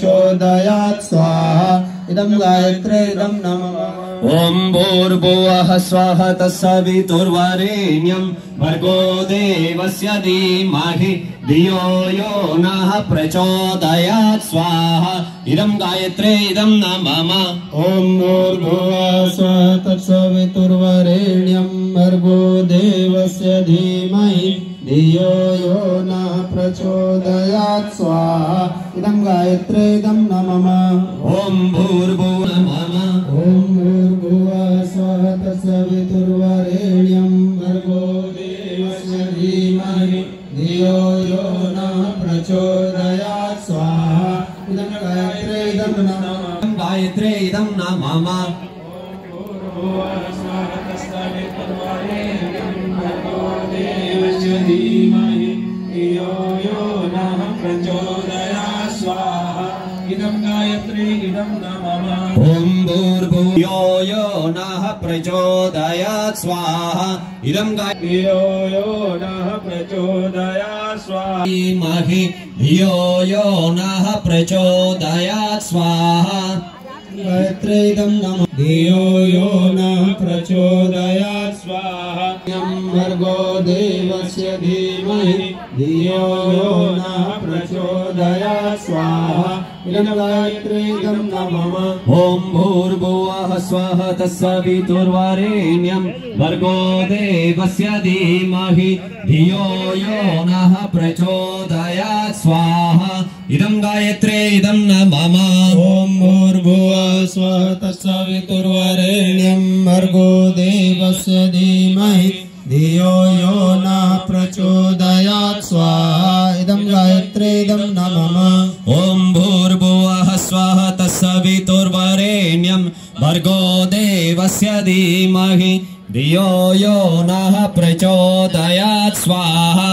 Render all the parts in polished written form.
चोदयात् स्वाहा इदं गायत्रे इदं नमः ओम भूर्भुवः स्वः तत्सवितुर्वरेण्यं भर्गो देवस्य धीमहि धियो यो नः प्रचोदयात् स्वाहा इदं गायत्रे इदं नमः ओम भूर्भुवः स्वः तत्सवितुर्वरेण्यं भर्गो देवस्य धीमहि धियो यो नः प्रचोदयात् स्वाहा इदं गायत्रे इदं नमः ओम भूर्भुवः नमः ओम भूर्भुवः स्वः तत्सवितुर्वरेण्यं भर्गो देवस्य धीमहि धियो यो नः प्रचोदयात् स्वाहा इदं गायत्रे इदं नमः गायत्रे इदं नमः ओम भूर्भुवो यो नः प्रचोदयात् स्वाहा इदं गायत्रे यो नः प्रचोदयात् स्वाहा धीमहि धियो यो नः प्रचोदयात् स्वाहा गायत्रे इदं नमः धियो यो नः प्रचोदयात् स्वाहा भर्गो देवस्य धीमहि धियो यो नः प्रचोदयात् स्वाहा इदं गायत्रे इदं नमः ओम भूर्भुवः स्वः तत्सवितुर्वरेण्यं भर्गो देवस्य धीमहि धियो यो नः प्रचोदयात् स्वाहा इदं गायत्रे इदं नमः ओम भूर्भुवः स्वः तत्सवितुर्वरेण्यं भर्गो देवस्य धीमहि धियो यो नः प्रचोदयात् स्वाहा इदं गायत्रे इदं नमः ओम भूर्भुवः स्वः तत्सवितुर्वरेण्यं भर्गो देवस्य धीमहि धियो यो नः प्रचोदयात् स्वाहा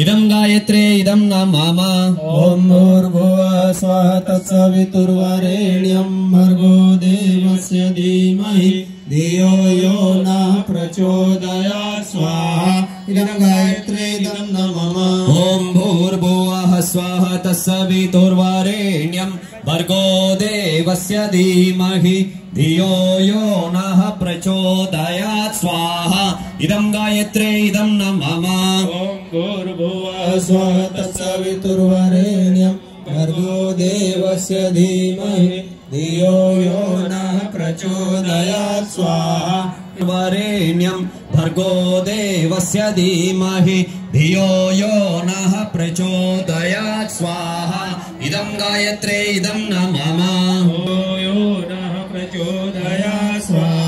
इदं गायत्रे इदं नमः ओम भूर्भुवः स्वः तत्सवितुर्वरेण्यं भर्गो देवस्य धीमहि धियो यो नः प्रचोदयात् स्वाहा इदं गायत्रे इदं नमः ओम भूर्भुवः स्वः तत्सवितुर्वरेण्यं भर्गो देवस्य धीमहि धियो यो नः प्रचोदयात् स्वाहा इदं गायत्रे इदं नमः ओम भूर्भुवः स्वः तत्सवितुर्वरेण्यं भर्गो देवस्य धीमहि धियो यो नः प्रचोदयात् स्वाहा वरेण्यं भर्गो देवस्य धीमहि धियो यो नः प्रचोदयात् स्वाहा इदं गायत्रे इदं नमः यो नः प्रचोदयात् स्वाहा